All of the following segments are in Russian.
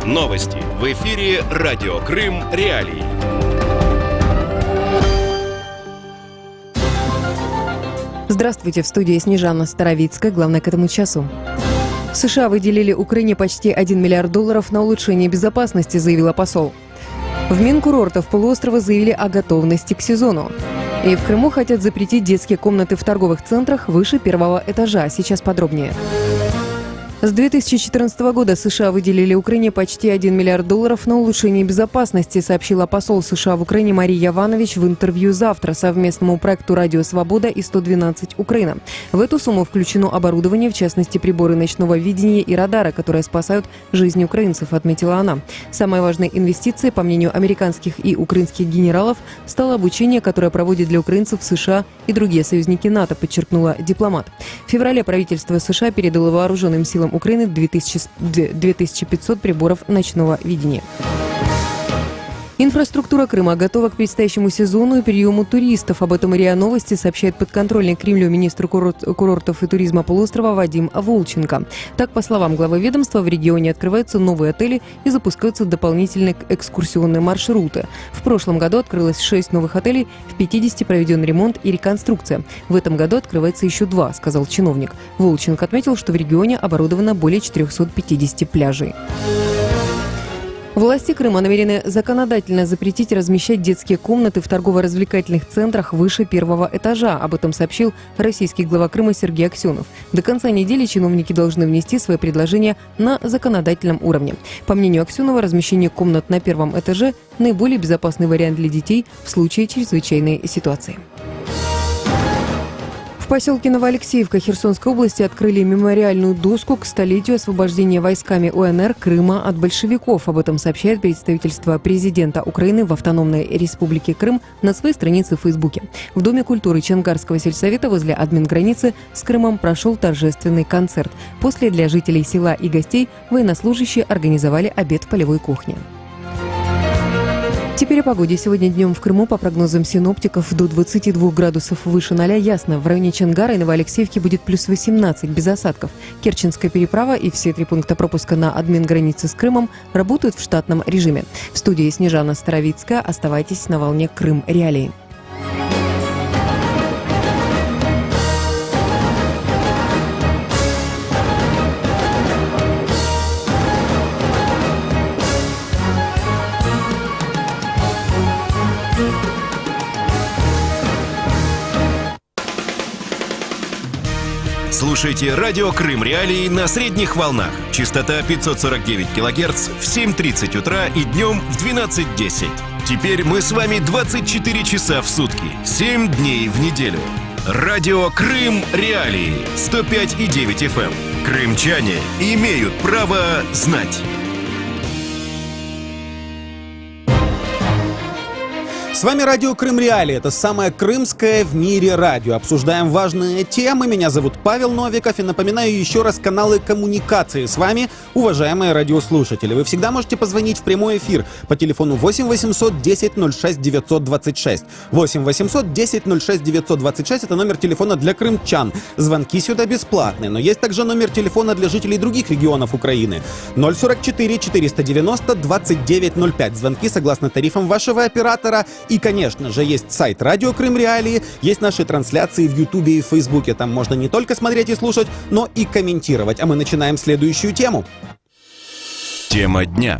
Новости в эфире «Радио Крым. Реалии». Здравствуйте, в студии Снежана Старовицкая. Главное к этому часу. США выделили Украине почти $1 миллиард на улучшение безопасности, заявила посол. В Минкурортов полуострова заявили о готовности к сезону. И в Крыму хотят запретить детские комнаты в торговых центрах выше первого этажа. Сейчас подробнее. С 2014 года США выделили Украине почти $1 миллиард на улучшение безопасности, сообщила посол США в Украине Мария Яванович в интервью «Завтра» совместному проекту «Радио Свобода» и 112 Украина. В эту сумму включено оборудование, в частности, приборы ночного видения и радара, которые спасают жизни украинцев, отметила она. Самой важной инвестицией, по мнению американских и украинских генералов, стало обучение, которое проводят для украинцев США и другие союзники НАТО, подчеркнула дипломат. В феврале правительство США передало вооруженным силам Украины 2500 приборов ночного видения. Инфраструктура Крыма готова к предстоящему сезону и приему туристов. Об этом РИА Новости сообщает подконтрольный Кремлю министр курортов и туризма полуострова Вадим Волченко. Так, по словам главы ведомства, в регионе открываются новые отели и запускаются дополнительные экскурсионные маршруты. В прошлом году открылось 6 новых отелей, в 50 проведен ремонт и реконструкция. В этом году открывается еще 2, сказал чиновник. Волченко отметил, что в регионе оборудовано более 450 пляжей. Власти Крыма намерены законодательно запретить размещать детские комнаты в торгово-развлекательных центрах выше первого этажа. Об этом сообщил российский глава Крыма Сергей Аксенов. До конца недели чиновники должны внести свои предложения на законодательном уровне. По мнению Аксенова, размещение комнат на первом этаже – наиболее безопасный вариант для детей в случае чрезвычайной ситуации. В поселке Новоалексеевка Херсонской области открыли мемориальную доску к столетию освобождения войсками УНР Крыма от большевиков. Об этом сообщает представительство президента Украины в Автономной Республике Крым на своей странице в Фейсбуке. В Доме культуры Чангарского сельсовета возле админграницы с Крымом прошел торжественный концерт. После для жителей села и гостей военнослужащие организовали обед в полевой кухне. Теперь о погоде. Сегодня днем в Крыму, по прогнозам синоптиков, до 22 градусов выше 0 ясно. В районе Чангара и Новоалексеевки будет плюс 18, без осадков. Керченская переправа и все 3 пункта пропуска на админгранице с Крымом работают в штатном режиме. В студии Снежана Старовицкая. Оставайтесь на волне Крым Реалии. Слушайте «Радио Крым Реалии» на средних волнах. Частота 549 кГц в 7:30 утра и днем в 12:10. Теперь мы с вами 24 часа в сутки, 7 дней в неделю. «Радио Крым Реалии» 105,9 FM. Крымчане имеют право знать. С вами радио Крым Реалии. Это самое крымское в мире радио. Обсуждаем важные темы. Меня зовут Павел Новиков. И напоминаю еще раз каналы коммуникации с вами, уважаемые радиослушатели. Вы всегда можете позвонить в прямой эфир по телефону 8 800 10 06 926. 8 800 10 06 926 – это номер телефона для крымчан. Звонки сюда бесплатные. Но есть также номер телефона для жителей других регионов Украины. 044 490 2905. Звонки согласно тарифам вашего оператора. И, конечно же, есть сайт «Радио Крым Реалии», есть наши трансляции в Ютубе и в Фейсбуке. Там можно не только смотреть и слушать, но и комментировать. А мы начинаем следующую тему. Тема дня.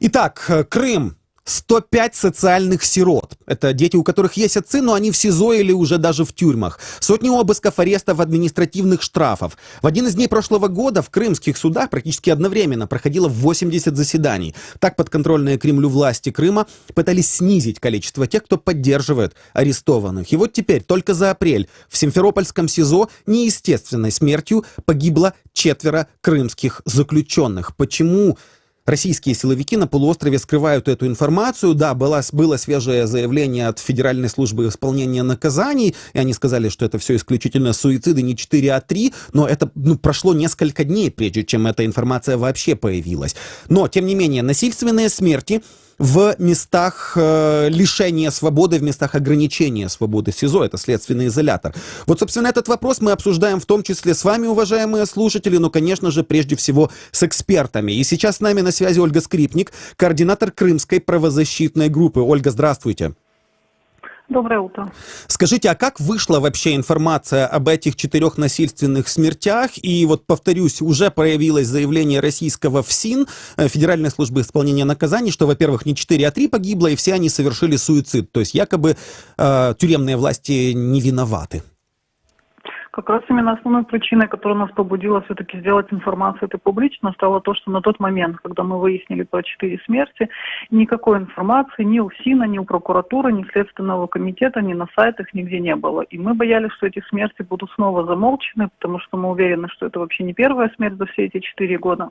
Итак, Крым. 105 социальных сирот. Это дети, у которых есть отцы, но они в СИЗО или уже даже в тюрьмах. Сотни обысков, арестов, административных штрафов. В один из дней прошлого года в крымских судах практически одновременно проходило 80 заседаний. Так подконтрольные Кремлю власти Крыма пытались снизить количество тех, кто поддерживает арестованных. И вот теперь, только за апрель, в Симферопольском СИЗО неестественной смертью погибло 4 крымских заключенных. Почему российские силовики на полуострове скрывают эту информацию? Да, было свежее заявление от Федеральной службы исполнения наказаний, и они сказали, что это все исключительно суициды, не 4, а 3, но это прошло несколько дней, прежде чем эта информация вообще появилась. Но, тем не менее, насильственные смерти в местах лишения свободы, в местах ограничения свободы. СИЗО — это следственный изолятор. Вот, собственно, этот вопрос мы обсуждаем в том числе с вами, уважаемые слушатели, но, конечно же, прежде всего с экспертами. И сейчас с нами на связи Ольга Скрипник, координатор Крымской правозащитной группы. Ольга, здравствуйте. Доброе утро. Скажите, а как вышла вообще информация об этих 4 насильственных смертях? И вот, повторюсь, уже появилось заявление российского ФСИН, Федеральной службы исполнения наказаний, что, во-первых, не 4, а 3 погибло, и все они совершили суицид. То есть якобы тюремные власти не виноваты. Как раз именно основной причиной, которая нас побудила все-таки сделать информацию этой публично, стало то, что на тот момент, когда мы выяснили про 4 смерти, никакой информации ни у ФСИНа, ни у прокуратуры, ни Следственного комитета, ни на сайтах нигде не было. И мы боялись, что эти смерти будут снова замолчены, потому что мы уверены, что это вообще не первая смерть за все эти 4 года.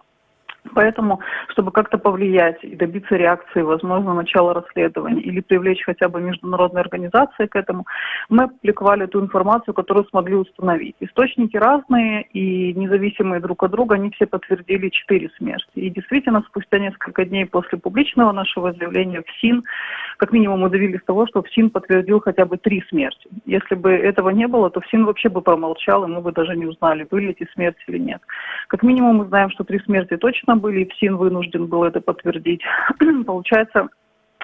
Поэтому, чтобы как-то повлиять и добиться реакции, возможно, начала расследования или привлечь хотя бы международные организации к этому, мы опубликовали ту информацию, которую смогли установить. Источники разные и независимые друг от друга, они все подтвердили 4 смерти. И действительно, спустя несколько дней после публичного нашего заявления ФСИН, как минимум мы добились того, что ФСИН подтвердил хотя бы 3 смерти. Если бы этого не было, то ФСИН вообще бы промолчал, и мы бы даже не узнали, были эти смерти или нет. Как минимум мы знаем, что 3 смерти точно были, и ФСИН вынужден был это подтвердить. Получается,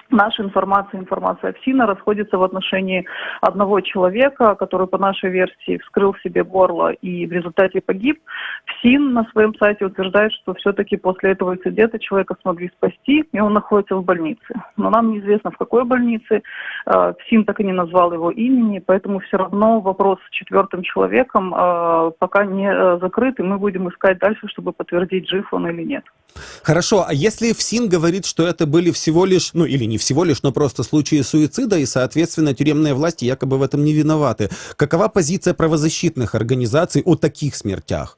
наша информация ФСИНа расходится в отношении одного человека, который, по нашей версии, вскрыл себе горло и в результате погиб. ФСИН на своем сайте утверждает, что все-таки после этого инцидента человека смогли спасти, и он находится в больнице. Но нам неизвестно, в какой больнице. ФСИН так и не назвал его имени, поэтому все равно вопрос с 4-м человеком пока не закрыт, и мы будем искать дальше, чтобы подтвердить, жив он или нет. Хорошо, а если ФСИН говорит, что это были всего лишь, ну или не всего лишь, но просто случаи суицида, и, соответственно, тюремные власти якобы в этом не виноваты, какова позиция правозащитных организаций о таких смертях?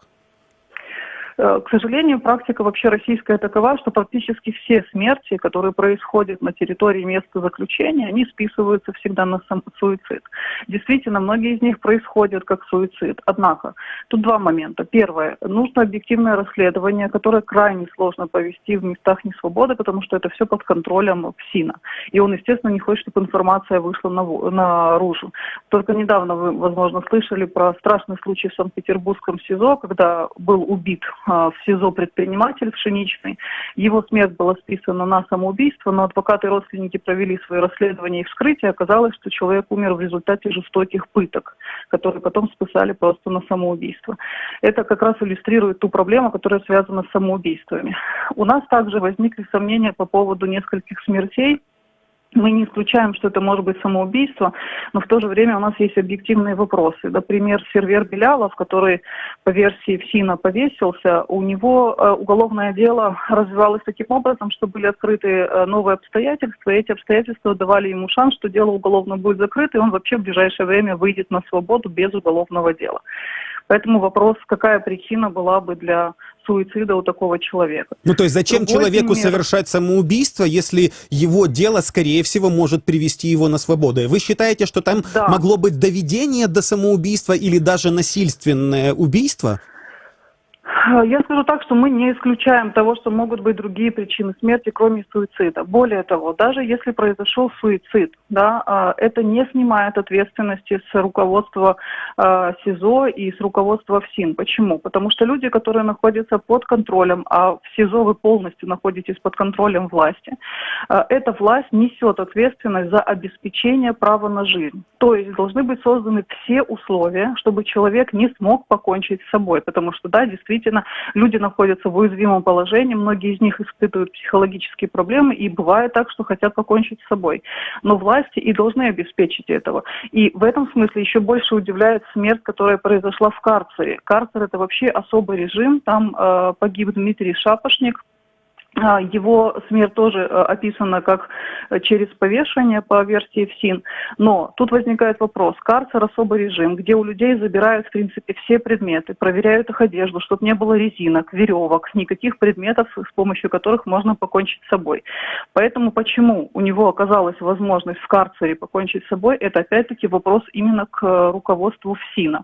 К сожалению, практика вообще российская такова, что практически все смерти, которые происходят на территории места заключения, они списываются всегда на суицид. Действительно, многие из них происходят как суицид. Однако, тут 2 момента. Первое. Нужно объективное расследование, которое крайне сложно провести в местах несвободы, потому что это все под контролем ФСИНа. И он, естественно, не хочет, чтобы информация вышла наружу. Только недавно вы, возможно, слышали про страшный случай в Санкт-Петербургском СИЗО, когда был убит в СИЗО предприниматель Пшеничный. Его смерть была списана на самоубийство, но адвокаты и родственники провели свои расследования и вскрытие. Оказалось, что человек умер в результате жестоких пыток, которые потом списали просто на самоубийство. Это как раз иллюстрирует ту проблему, которая связана с самоубийствами. У нас также возникли сомнения по поводу нескольких смертей. Мы не исключаем, что это может быть самоубийство, но в то же время у нас есть объективные вопросы. Например, Сервер Белялов, который по версии ФСИНа повесился, у него уголовное дело развивалось таким образом, что были открыты новые обстоятельства, и эти обстоятельства давали ему шанс, что дело уголовно будет закрыто, и он вообще в ближайшее время выйдет на свободу без уголовного дела. Поэтому вопрос, какая причина была бы для суицида у такого человека. Ну, то есть зачем Другой человеку пример. совершать самоубийство, если его дело, скорее всего, может привести его на свободу? И вы считаете, что там могло быть доведение до самоубийства или даже насильственное убийство? Я скажу так, что мы не исключаем того, что могут быть другие причины смерти, кроме суицида. Более того, даже если произошел суицид, да, это не снимает ответственности с руководства СИЗО и с руководства ФСИН. Почему? Потому что люди, которые находятся под контролем, а в СИЗО вы полностью находитесь под контролем власти, эта власть несет ответственность за обеспечение права на жизнь. То есть должны быть созданы все условия, чтобы человек не смог покончить с собой, потому что, да, действительно, люди находятся в уязвимом положении, многие из них испытывают психологические проблемы, и бывает так, что хотят покончить с собой. Но власти и должны обеспечить этого. И в этом смысле еще больше удивляет смерть, которая произошла в карцере. Карцер — это вообще особый режим, там погиб Дмитрий Шапошник. Его смерть тоже описана как через повешение по версии ФСИН. Но тут возникает вопрос. Карцер — особый режим, где у людей забирают, в принципе, все предметы, проверяют их одежду, чтобы не было резинок, веревок, никаких предметов, с помощью которых можно покончить с собой. Поэтому почему у него оказалась возможность в карцере покончить с собой, это опять-таки вопрос именно к руководству ФСИНа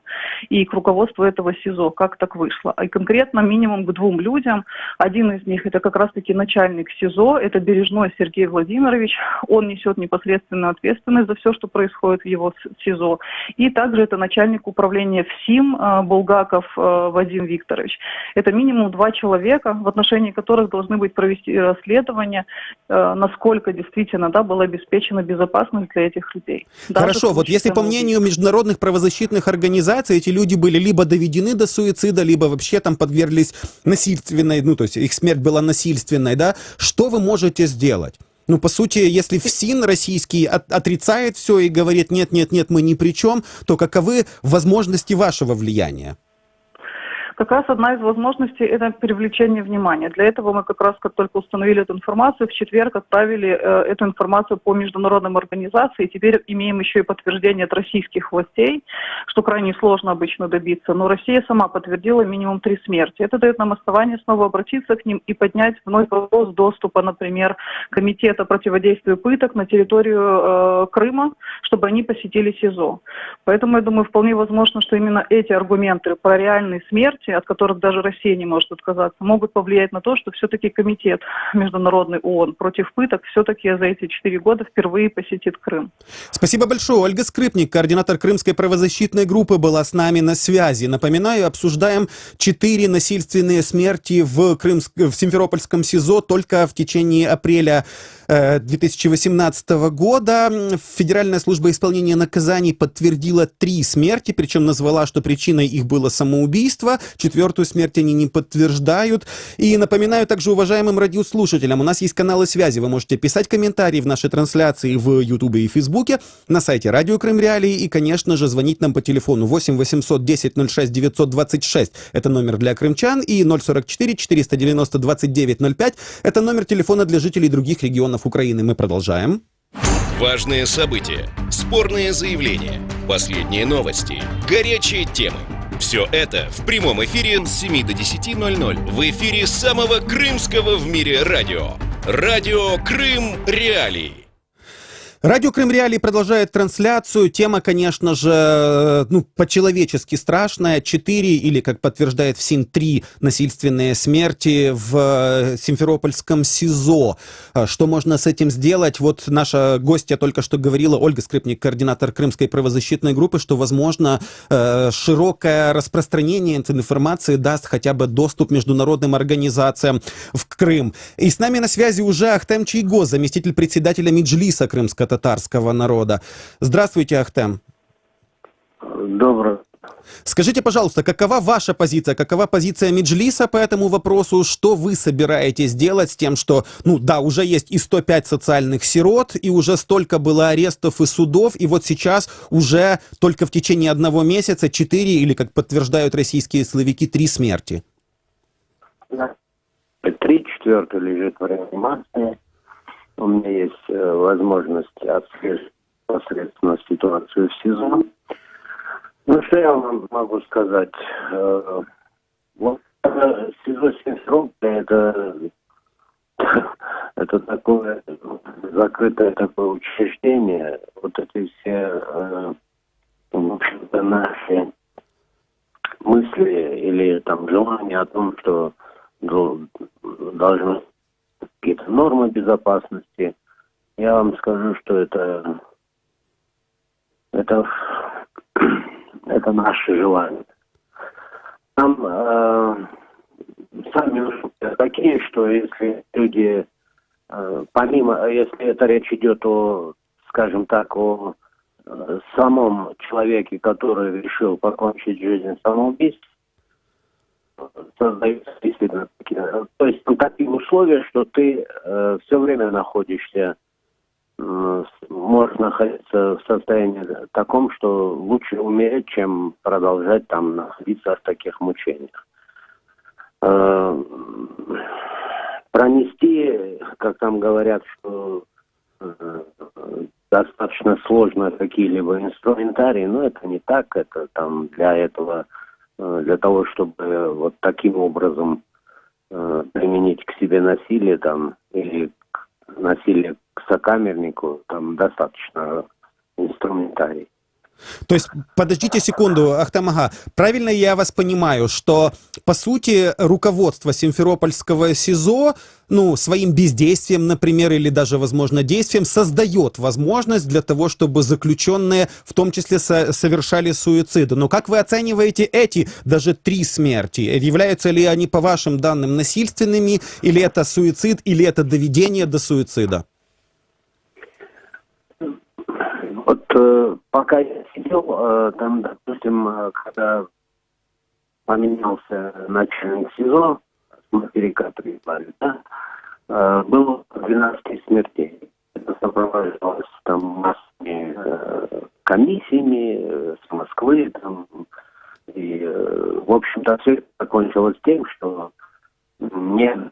и к руководству этого СИЗО. Как так вышло? И конкретно минимум к 2 людям. Один из них — это как раз все-таки начальник СИЗО, это Бережной Сергей Владимирович, он несет непосредственную ответственность за все, что происходит в его СИЗО. И также это начальник управления ФСИН Булгаков Вадим Викторович. Это минимум 2 человека, в отношении которых должны быть провести расследование, насколько действительно была обеспечена безопасность для этих людей. Хорошо, вот если по мнению международных правозащитных организаций эти люди были либо доведены до суицида, либо вообще там подверглись насильственной, то есть их смерть была насильственной, да, что вы можете сделать? По сути, если ФСИН российский отрицает все и говорит нет, мы ни при чем, то каковы возможности вашего влияния? Как раз одна из возможностей – это привлечение внимания. Для этого мы как раз, как только установили эту информацию, в четверг отправили эту информацию по международным организациям. И теперь имеем еще и подтверждение от российских властей, что крайне сложно обычно добиться. Но Россия сама подтвердила минимум 3 смерти. Это дает нам основание снова обратиться к ним и поднять вновь вопрос доступа, например, Комитета противодействия пыток на территорию Крыма, чтобы они посетили СИЗО. Поэтому, я думаю, вполне возможно, что именно эти аргументы про реальные смерти, от которых даже Россия не может отказаться, могут повлиять на то, что все-таки комитет международный ООН против пыток все-таки за эти 4 года впервые посетит Крым. Спасибо большое. Ольга Скрипник, координатор Крымской правозащитной группы, была с нами на связи. Напоминаю, обсуждаем 4 насильственные смерти в Симферопольском СИЗО только в течение апреля 2018 года. Федеральная служба исполнения наказаний подтвердила 3 смерти, причем назвала, что причиной их было самоубийство. 4-ю смерть они не подтверждают. И напоминаю также уважаемым радиослушателям, у нас есть каналы связи. Вы можете писать комментарии в нашей трансляции в Ютубе и Фейсбуке, на сайте Радио Крым Реалии и, конечно же, звонить нам по телефону 8 800 10 06 926. Это номер для крымчан. И 044 490 29 05. Это номер телефона для жителей других регионов Украины. Мы продолжаем. Важные события, спорные заявления, последние новости, горячие темы. Все это в прямом эфире с 7 до 10:00 в эфире самого крымского в мире радио. Радио Крым Реалии. Радио Крым Реалии продолжает трансляцию. Тема, конечно же, по-человечески страшная. 4 или, как подтверждает ФСИН, 3 насильственные смерти в Симферопольском СИЗО. Что можно с этим сделать? Вот наша гостья только что говорила, Ольга Скрипник, координатор Крымской правозащитной группы, что, возможно, широкое распространение этой информации даст хотя бы доступ международным организациям в Крым. И с нами на связи уже Ахтем Чийгоз, заместитель председателя Меджлиса крымско-татарского народа. Здравствуйте, Ахтем. Добрый. Скажите, пожалуйста, какова ваша позиция, какова позиция Меджлиса по этому вопросу? Что вы собираетесь делать с тем, что, уже есть и 105 социальных сирот, и уже столько было арестов и судов, и вот сейчас уже только в течение 1 месяца 4, или, как подтверждают российские силовики, 3 смерти? 3, 4 лежит в реанимации. У меня есть возможность отслеживать непосредственно ситуацию в СИЗО. Что я вам могу сказать? СИЗО Симферополя это такое закрытое такое учреждение. Вот эти все, в общем-то, наши мысли или желания о том, что должны быть какие-то нормы безопасности, я вам скажу, что это наши желания. Там сами такие, что если люди, если это речь идет о, скажем так, о самом человеке, который решил покончить жизнь самоубийством, создаются действительно такие, то есть такие условия, что ты все время находишься, можешь находиться в состоянии таком, что лучше умереть, чем продолжать находиться в таких мучениях. Пронести, как там говорят, что достаточно сложно какие-либо инструментарии, но это не так, это для того, чтобы вот таким образом применить к себе насилие или насилие к сокамернику, достаточно инструментарий. То есть, подождите секунду, Ахтам-ага, правильно я вас понимаю, что, по сути, руководство Симферопольского СИЗО, ну, своим бездействием, например, или даже, возможно, действием, создает возможность для того, чтобы заключенные, в том числе, совершали суициды. Но как вы оцениваете эти даже 3 смерти? Являются ли они, по вашим данным, насильственными, или это суицид, или это доведение до суицида? Вот пока я сидел, там, допустим, когда поменялся начальник СИЗО, материка призвали, да, было 12 смертей. Это сопровождалось там массами комиссиями с Москвы, там, и, в общем-то, все это закончилось тем, что не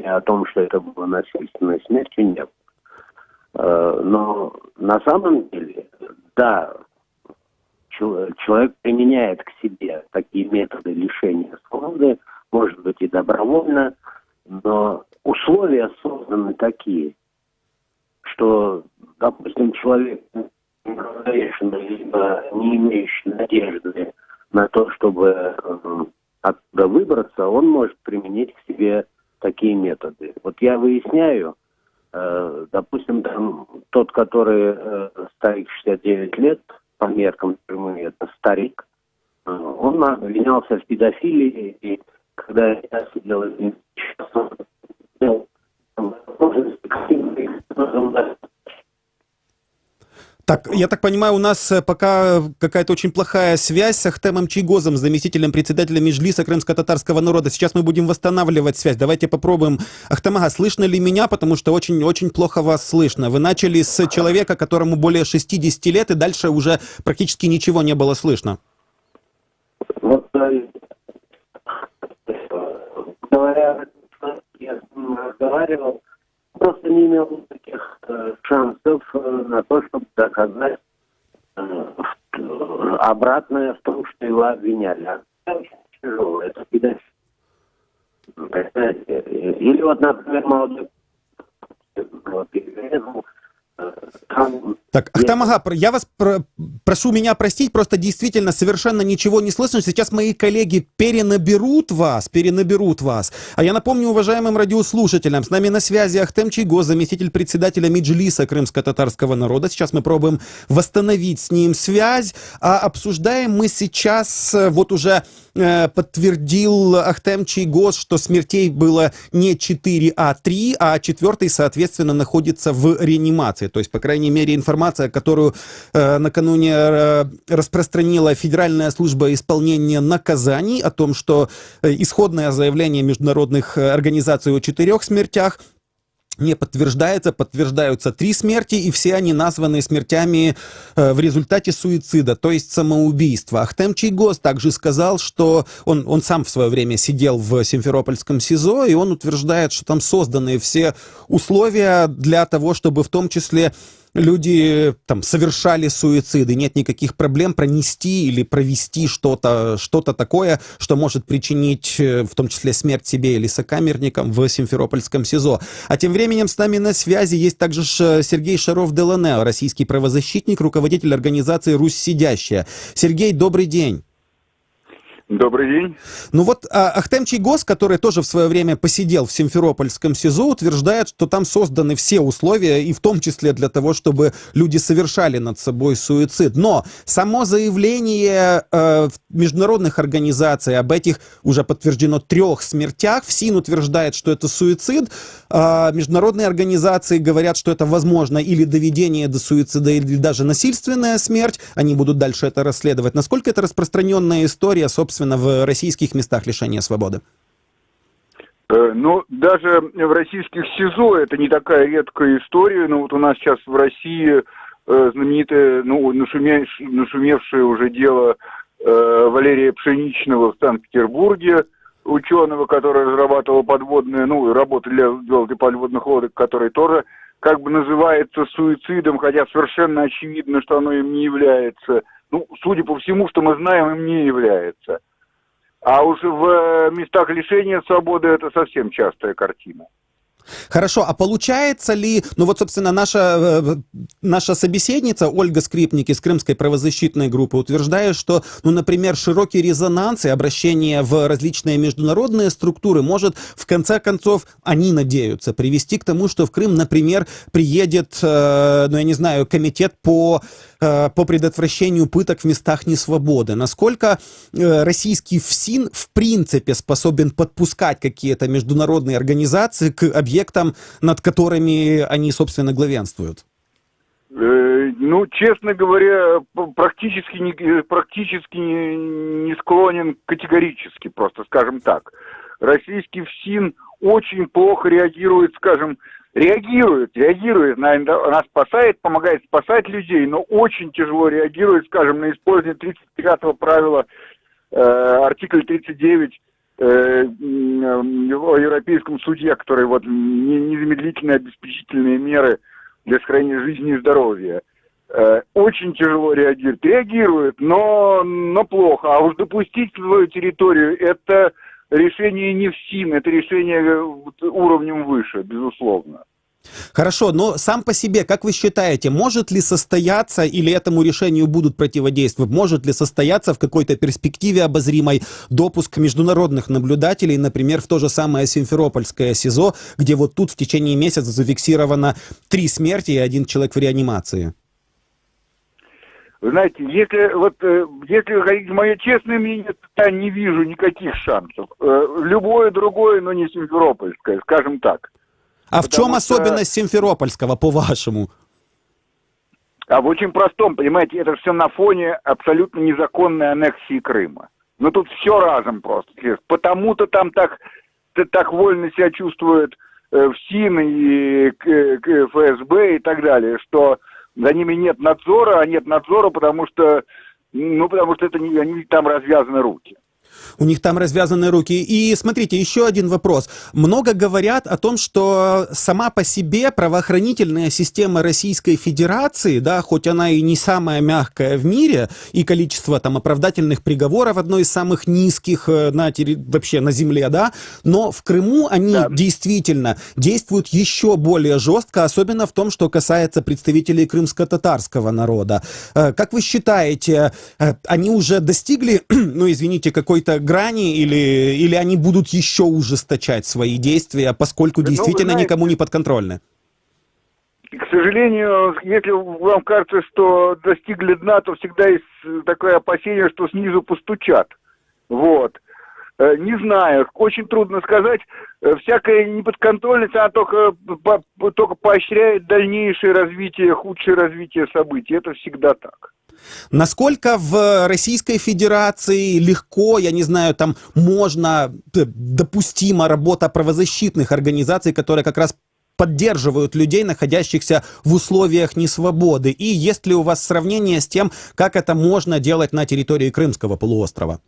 о том, что это было насильственной смертью, не было. Но на самом деле, да, человек применяет к себе такие методы лишения свободы, может быть и добровольно, но условия созданы такие, что, допустим, человек, либо не имеющий надежды на то, чтобы оттуда выбраться, он может применить к себе такие методы. Вот я выясняю, допустим, там тот, который старик 69 лет, по меркам тюрьмы, это старик, он обвинялся в педофилии, и когда я сидел один час, Так, я так понимаю, у нас пока какая-то очень плохая связь с Ахтемом Чийгозом, заместителем председателя Меджлиса крымско-татарского народа. Сейчас мы будем восстанавливать связь. Давайте попробуем. Ахтем-ага, слышно ли меня? Потому что очень-очень плохо вас слышно. Вы начали с человека, которому более 60 лет, и дальше уже практически ничего не было слышно. Вот, говоря, я с ним разговаривал, просто не имел таких шансов на то, чтобы доказать обратное в том, что его обвиняли. А это очень тяжело, это педофилия. Или вот, например, молодой Так, Ахтам-ага, я вас прошу меня простить, просто действительно совершенно ничего не слышно. Сейчас мои коллеги перенаберут вас. А я напомню уважаемым радиослушателям, с нами на связи Ахтем Чийгоз, заместитель председателя Меджлиса крымско-татарского народа. Сейчас мы пробуем восстановить с ним связь. А обсуждаем мы сейчас, вот уже подтвердил Ахтем Чийгоз, что смертей было не 4, а 3, а 4, соответственно, находится в реанимации. То есть, по крайней мере, информация, которую накануне распространила Федеральная служба исполнения наказаний о том, что исходное заявление международных организаций о 4 смертях не подтверждается, подтверждаются 3 смерти, и все они названы смертями в результате суицида, то есть самоубийства. Ахтем Чийгоз также сказал, что он сам в свое время сидел в Симферопольском СИЗО, и он утверждает, что там созданы все условия для того, чтобы в том числе люди там совершали суициды, нет никаких проблем пронести или провести что-то такое, что может причинить в том числе смерть себе или сокамерникам в Симферопольском СИЗО. А тем временем с нами на связи есть также Сергей Шаров-Деланео, российский правозащитник, руководитель организации «Русь сидящая». Сергей, добрый день. Добрый день. Ну вот Ахтем Чийгоз, который тоже в свое время посидел в Симферопольском СИЗО, утверждает, что там созданы все условия, и в том числе для того, чтобы люди совершали над собой суицид. Но само заявление международных организаций об этих уже подтверждено 3 смертях, ФСИН утверждает, что это суицид, международные организации говорят, что это возможно или доведение до суицида, или даже насильственная смерть, они будут дальше это расследовать. Насколько это распространенная история, собственно, в российских местах лишения свободы? Ну, даже в российских СИЗО это не такая редкая история. Ну, вот у нас сейчас в России знаменитое, нашумевшее уже дело Валерия Пшеничного в Санкт-Петербурге, ученого, который разрабатывал подводные, работы для подводных лодок, который тоже как бы называется суицидом, хотя совершенно очевидно, что оно им не является. Ну, судя по всему, что мы знаем, им не является. А уж в местах лишения свободы это совсем частая картина. Хорошо, а получается ли, ну вот, собственно, наша собеседница Ольга Скрипник из Крымской правозащитной группы утверждает, что, ну, например, широкий резонанс и обращение в различные международные структуры может, в конце концов, они надеются привести к тому, что в Крым, например, приедет, ну, я не знаю, комитет по предотвращению пыток в местах несвободы. Насколько российский ФСИН в принципе способен подпускать какие-то международные организации к объектам, над которыми они, собственно, главенствуют? Ну, честно говоря, практически не склонен категорически, просто скажем так. Российский ФСИН очень плохо реагирует, скажем, реагирует, она спасает, помогает спасать людей, но очень тяжело реагирует, скажем, на использование 39-го правила, артикль 39 о Европейском суде, который вот незамедлительные обеспечительные меры для сохранения жизни и здоровья. Очень тяжело реагирует, но плохо. А уж допустить в свою территорию — это решение не ФСИН, это решение уровнем выше, безусловно. Хорошо, но сам по себе, как вы считаете, может ли состояться, или этому решению будут противодействовать, может ли состояться в какой-то перспективе обозримой допуск международных наблюдателей, например, в то же самое Симферопольское СИЗО, где вот тут в течение месяца зафиксировано 3 смерти и 1 человек в реанимации? Вы знаете, если говорить мое честное мнение, то я не вижу никаких шансов. Любое другое, но не Симферопольское, скажем так. А в чем особенность Симферопольского, по-вашему? А в очень простом, понимаете, это все на фоне абсолютно незаконной аннексии Крыма. Но тут все разом просто. Потому-то там так вольно себя чувствуют ФСИН и ФСБ и так далее, что за ними нет надзора, потому что это они там развязаны руки. У них там развязаны руки. И смотрите, еще один вопрос. Много говорят о том, что сама по себе правоохранительная система Российской Федерации, да, хоть она и не самая мягкая в мире, и количество там оправдательных приговоров одно из самых низких вообще на земле, да, но в Крыму они действительно действуют еще более жестко, особенно в том, что касается представителей крымско-татарского народа. Как вы считаете, они уже достигли, ну, извините, какой-то грани, или они будут еще ужесточать свои действия, поскольку действительно никому не подконтрольны? К сожалению, если вам кажется, что достигли дна, то всегда есть такое опасение, что снизу постучат. Вот. Не знаю, очень трудно сказать. Всякая неподконтрольность, она только поощряет дальнейшее развитие, худшее развитие событий. Это всегда так. Насколько в Российской Федерации легко, я не знаю, там допустима работа правозащитных организаций, которые как раз поддерживают людей, находящихся в условиях несвободы? И есть ли у вас сравнение с тем, как это можно делать на территории Крымского полуострова?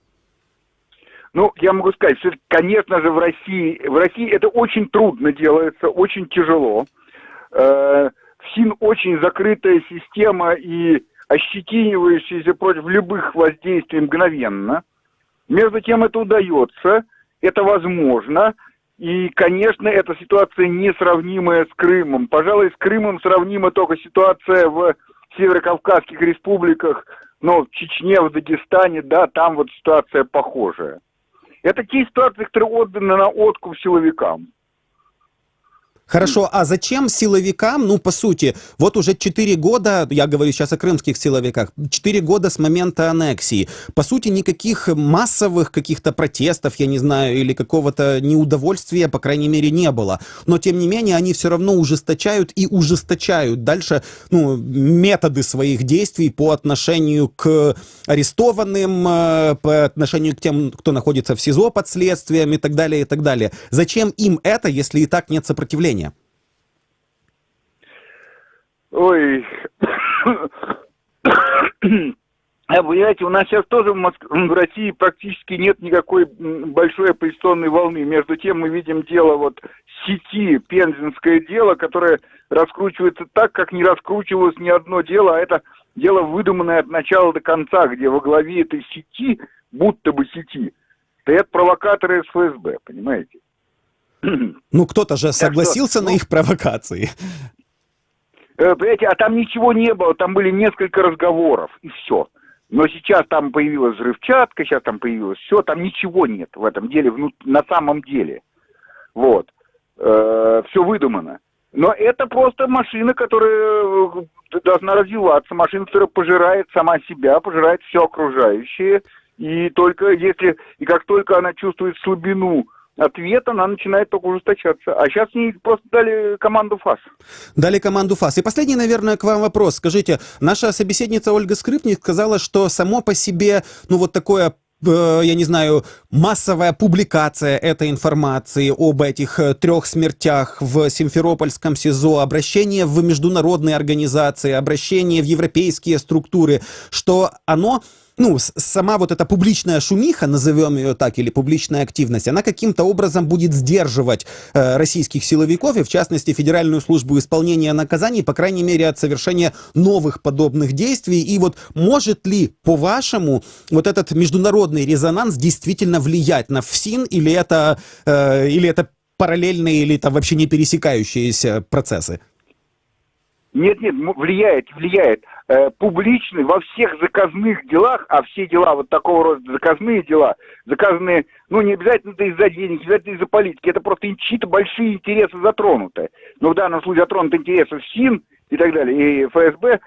Ну, я могу сказать, что, конечно же, в России это очень трудно делается, очень тяжело. ФСИН очень закрытая система и ощетинивающаяся против любых воздействий мгновенно. Между тем это удается, это возможно. И, конечно, эта ситуация несравнимая с Крымом. Пожалуй, с Крымом сравнима только ситуация в северокавказских республиках, но в Чечне, в Дагестане, да, там вот ситуация похожая. Это те ситуации, которые отданы на откуп силовикам. Хорошо, а зачем силовикам, ну, по сути, вот уже 4 года, я говорю сейчас о крымских силовиках, 4 года с момента аннексии, по сути, никаких массовых каких-то протестов, я не знаю, или какого-то неудовольствия, по крайней мере, не было. Но, тем не менее, они все равно ужесточают дальше, ну, методы своих действий по отношению к арестованным, по отношению к тем, кто находится в СИЗО под следствием и так далее, и так далее. Зачем им это, если и так нет сопротивления? Ой, понимаете, у нас сейчас тоже в России практически нет никакой большой оппозиционной волны. Между тем мы видим дело вот сети, пензенское дело, которое раскручивается так, как не раскручивалось ни одно дело, а это дело выдуманное от начала до конца, где во главе этой сети, будто бы сети, стоят провокаторы из ФСБ, понимаете? Ну, кто-то же согласился на их провокации. Понимаете, а там ничего не было, там были несколько разговоров, и все. Но сейчас там появилась взрывчатка, сейчас там появилось все, там ничего нет в этом деле, на самом деле. Вот. Все выдумано. Но это просто машина, которая должна развиваться, машина, которая пожирает сама себя, пожирает все окружающее. И как только она чувствует слабину ответа, она начинает только ужесточаться. А сейчас ей просто дали команду ФАС. Дали команду ФАС. И последний, наверное, к вам вопрос. Скажите, наша собеседница Ольга Скрипник сказала, что само по себе, вот такое, я не знаю, массовая публикация этой информации об этих 3 смертях в Симферопольском СИЗО, обращение в международные организации, обращение в европейские структуры, что оно... сама вот эта публичная шумиха, назовем ее так, или публичная активность, она каким-то образом будет сдерживать российских силовиков, и в частности Федеральную службу исполнения наказаний, по крайней мере, от совершения новых подобных действий. И вот может ли, по-вашему, вот этот международный резонанс действительно влиять на ФСИН, или это параллельные, или это вообще не пересекающиеся процессы? Нет, влияет. Публичный во всех заказных делах, а все дела вот такого рода заказные дела, заказанные, не обязательно это из-за денег, не обязательно из-за политики, это просто чьи-то большие интересы затронуты. Но в данном случае затронуты интересы ФСИН и так далее, и ФСБ,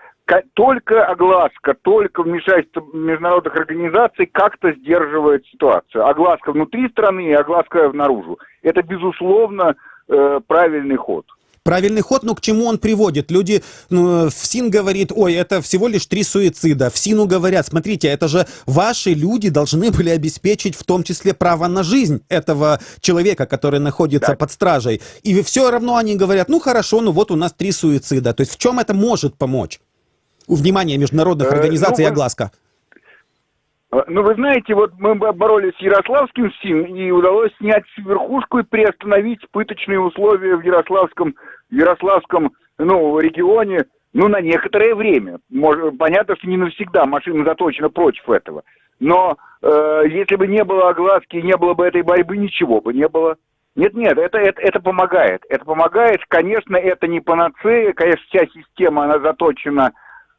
только огласка, только вмешательство международных организаций как-то сдерживает ситуацию. Огласка внутри страны и огласка наружу. Это, безусловно, правильный ход. Правильный ход, но к чему он приводит? Люди, ФСИН говорит, это всего лишь 3 суицида. ФСИНу говорят, смотрите, это же ваши люди должны были обеспечить в том числе право на жизнь этого человека, который находится под стражей. И все равно они говорят, хорошо, вот у нас 3 суицида. То есть в чем это может помочь? У внимания международных организаций огласка. Вы знаете, мы боролись с ярославским ФСИН, и удалось снять верхушку и приостановить пыточные условия в Ярославском регионе, на некоторое время. Понятно, что не навсегда, машина заточена против этого. Но если бы не было огласки, не было бы этой борьбы, ничего бы не было. Нет, это помогает. Это помогает, конечно, это не панацея, конечно, вся система, она заточена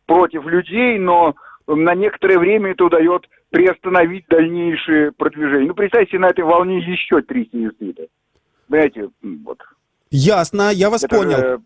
против людей, но на некоторое время это удает приостановить дальнейшее продвижение. Представьте, на этой волне еще 3 суицида. Понимаете, вот. Ясно, я вас понял.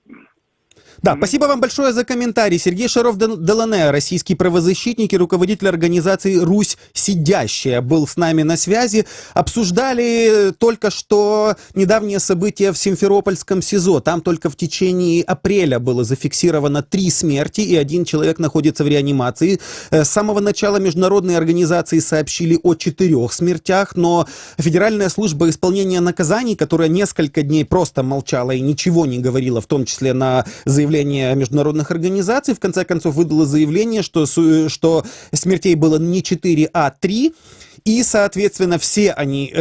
Да, спасибо вам большое за комментарий. Сергей Шаров-Делане, российский правозащитник и руководитель организации «Русь Сидящая», был с нами на связи. Обсуждали только что недавние события в Симферопольском СИЗО. Там только в течение апреля было зафиксировано 3 смерти, и 1 человек находится в реанимации. С самого начала международные организации сообщили о 4 смертях, но Федеральная служба исполнения наказаний, которая несколько дней просто молчала и ничего не говорила, в том числе на заявление международных организаций, в конце концов выдало заявление, что смертей было не 4, а 3. И, соответственно, все они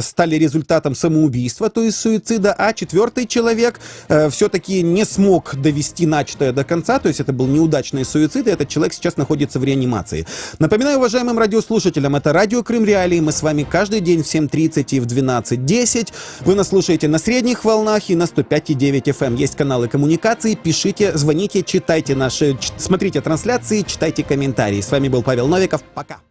стали результатом самоубийства, то есть суицида, а 4-й человек все-таки не смог довести начатое до конца, то есть это был неудачный суицид, и этот человек сейчас находится в реанимации. Напоминаю уважаемым радиослушателям, это радио Крым Реалии, мы с вами каждый день в 7:30 и в 12:10. Вы нас слушаете на средних волнах и на 105,9 FM. Есть каналы коммуникации, пишите, звоните, читайте смотрите трансляции, читайте комментарии. С вами был Павел Новиков, пока.